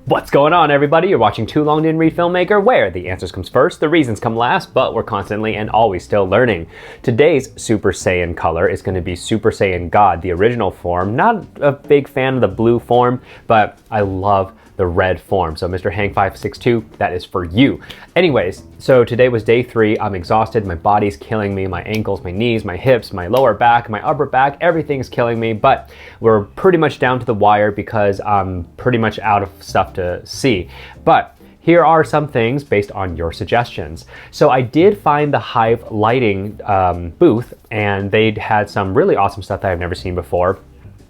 What's going on, everybody? You're watching Too Long Didn't Read Filmmaker, where the answers comes first, the reasons come last, but we're constantly and always still learning. Today's Super Saiyan color is going to be Super Saiyan God, the original form. Not a big fan of the blue form, but I love the red form. So Mr. Hang562, that is for you. Anyways, so today was day 3. I'm exhausted. My body's killing me. My ankles, my knees, my hips, my lower back, my upper back, everything's killing me. But we're pretty much down to the wire because I'm pretty much out of stuff to see. But here are some things based on your suggestions. So I did find the Hive lighting booth, and they'd had some really awesome stuff that I've never seen before.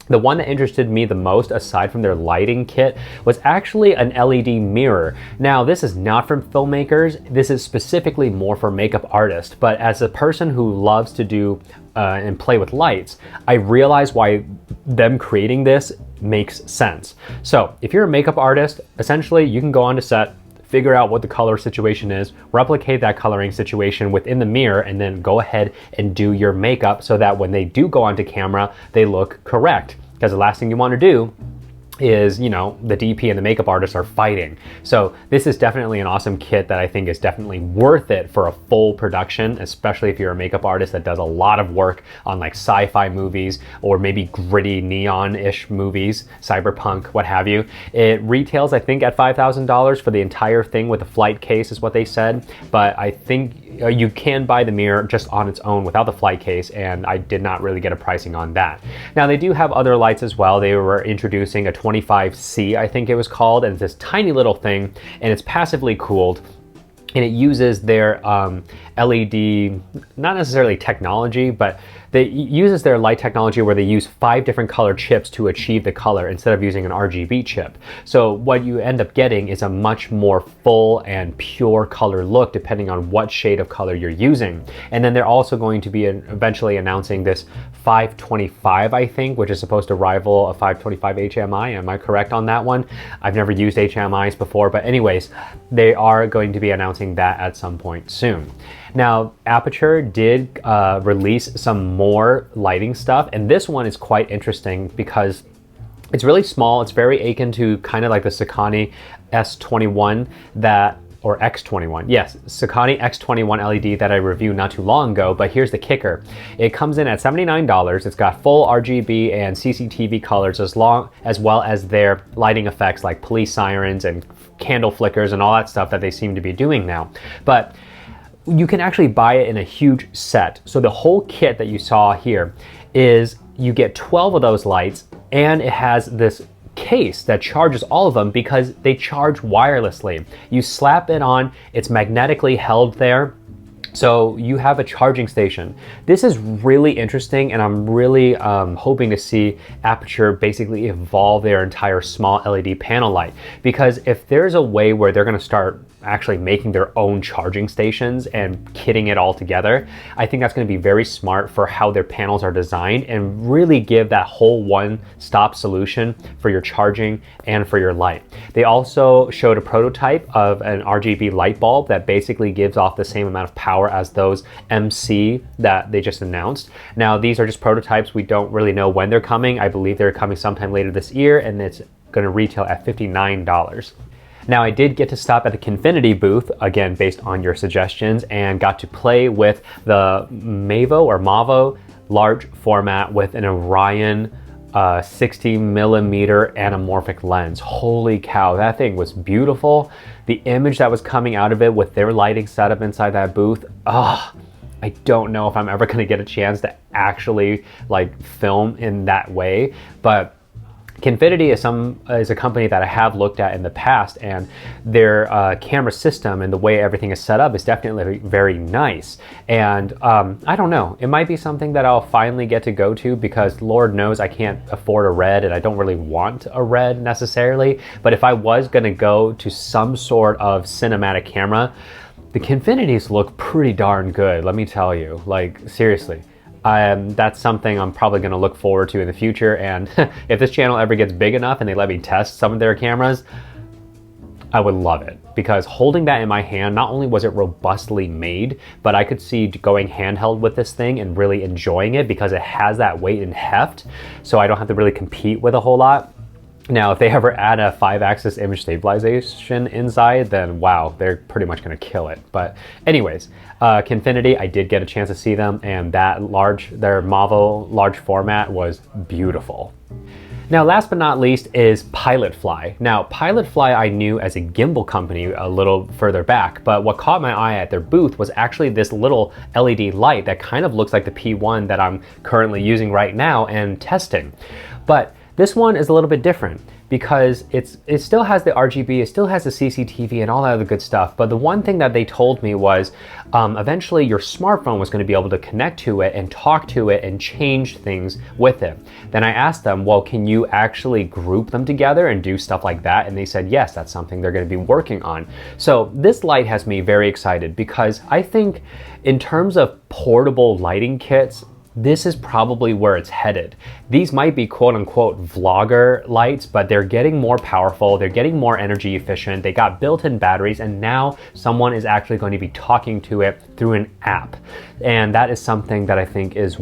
The one that interested me the most, aside from their lighting kit, was actually an LED mirror. Now, this is not from filmmakers. This is specifically more for makeup artists. But as a person who loves to do and play with lights, I realize why them creating this makes sense. So if you're a makeup artist, essentially you can go onto set, figure out what the color situation is, replicate that coloring situation within the mirror, and then go ahead and do your makeup so that when they do go onto camera, they look correct. Because the last thing you want to do is, you know, the DP and the makeup artist are fighting. So this is definitely an awesome kit that I think is definitely worth it for a full production, especially if you're a makeup artist that does a lot of work on like sci-fi movies or maybe gritty neon-ish movies, cyberpunk, what have you. It retails, I think, at $5,000 for the entire thing with a flight case is what they said, but I think you can buy the mirror just on its own without the flight case, and I did not really get a pricing on that. Now, they do have other lights as well. They were introducing a 25C, I think it was called, and it's this tiny little thing, and it's passively cooled, and it uses their LED, not necessarily technology, but it uses their light technology where they use 5 different color chips to achieve the color instead of using an RGB chip. So what you end up getting is a much more full and pure color look depending on what shade of color you're using. And then they're also going to be eventually announcing this 525, I think, which is supposed to rival a 525 HMI. Am I correct on that one? I've never used HMIs before, but anyways, they are going to be announcing that at some point soon. Now, Aputure did release some more lighting stuff, and this one is quite interesting because it's really small. It's very akin to kind of like the Sakani S21 or X21. Yes, Sakani X21 LED that I reviewed not too long ago, but here's the kicker. It comes in at $79. It's got full RGB and CCTV colors as well as their lighting effects like police sirens and candle flickers and all that stuff that they seem to be doing now. But you can actually buy it in a huge set. So the whole kit that you saw here is you get 12 of those lights, and it has this case that charges all of them because they charge wirelessly. You slap it on, it's magnetically held there. So you have a charging station. This is really interesting, and I'm really hoping to see Aputure basically evolve their entire small LED panel light, because if there's a way where they're gonna start actually making their own charging stations and kitting it all together, I think that's going to be very smart for how their panels are designed and really give that whole one-stop solution for your charging and for your light. They also showed a prototype of an RGB light bulb that basically gives off the same amount of power as those MC that they just announced. Now, these are just prototypes. We don't really know when they're coming. I believe they're coming sometime later this year, and it's going to retail at $59. Now, I did get to stop at the Kinefinity booth, again, based on your suggestions, and got to play with the Mavo large format with an Orion 60mm anamorphic lens. Holy cow, that thing was beautiful. The image that was coming out of it with their lighting setup inside that booth, I don't know if I'm ever gonna get a chance to actually like film in that way, but Kinefinity is a company that I have looked at in the past, and their camera system and the way everything is set up is definitely very nice. And I don't know, it might be something that I'll finally get to go to, because Lord knows I can't afford a Red, and I don't really want a Red necessarily. But if I was gonna go to some sort of cinematic camera, the Kinefinities look pretty darn good, let me tell you, like seriously. That's something I'm probably going to look forward to in the future, and if this channel ever gets big enough and they let me test some of their cameras, I would love it, because holding that in my hand, not only was it robustly made, but I could see going handheld with this thing and really enjoying it because it has that weight and heft, so I don't have to really compete with a whole lot. Now, if they ever add a 5-axis image stabilization inside, then wow, they're pretty much gonna kill it. But anyways, Kinefinity, I did get a chance to see them, and their Marvel large format was beautiful. Now, last but not least is PilotFly. Now, PilotFly I knew as a gimbal company a little further back, but what caught my eye at their booth was actually this little LED light that kind of looks like the P1 that I'm currently using right now and testing. But this one is a little bit different because it still has the RGB, it still has the CCTV and all that other good stuff. But the one thing that they told me was eventually your smartphone was going to be able to connect to it and talk to it and change things with it. Then I asked them, well, can you actually group them together and do stuff like that? And they said, yes, that's something they're going to be working on. So this light has me very excited because I think in terms of portable lighting kits, this is probably where it's headed. These might be quote unquote vlogger lights, but they're getting more powerful, they're getting more energy efficient, they got built-in batteries, and now someone is actually going to be talking to it through an app. And that is something that I think is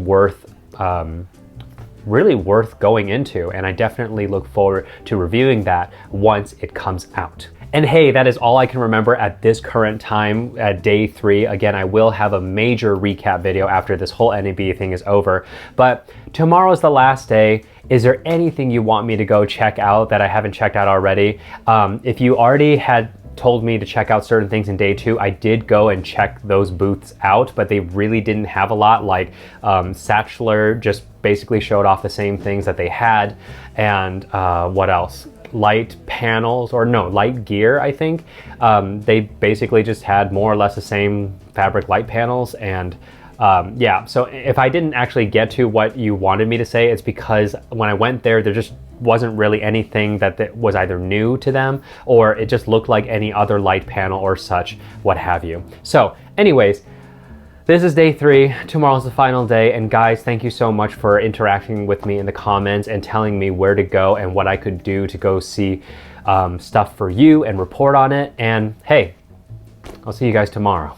really worth going into, and I definitely look forward to reviewing that once it comes out. And hey, that is all I can remember at this current time at day 3. Again, I will have a major recap video after this whole NAB thing is over, but tomorrow's the last day. Is there anything you want me to go check out that I haven't checked out already? If you already had told me to check out certain things in day 2, I did go and check those booths out, but they really didn't have a lot. Like Satchler just basically showed off the same things that they had, and what else? Light panels, or no, light gear, I think. They basically just had more or less the same fabric light panels, and yeah, so if I didn't actually get to what you wanted me to say, it's because when I went there just wasn't really anything that was either new to them, or it just looked like any other light panel or such, what have you. So anyways, this is day 3, tomorrow's the final day, and guys, thank you so much for interacting with me in the comments and telling me where to go and what I could do to go see stuff for you and report on it. And hey, I'll see you guys tomorrow.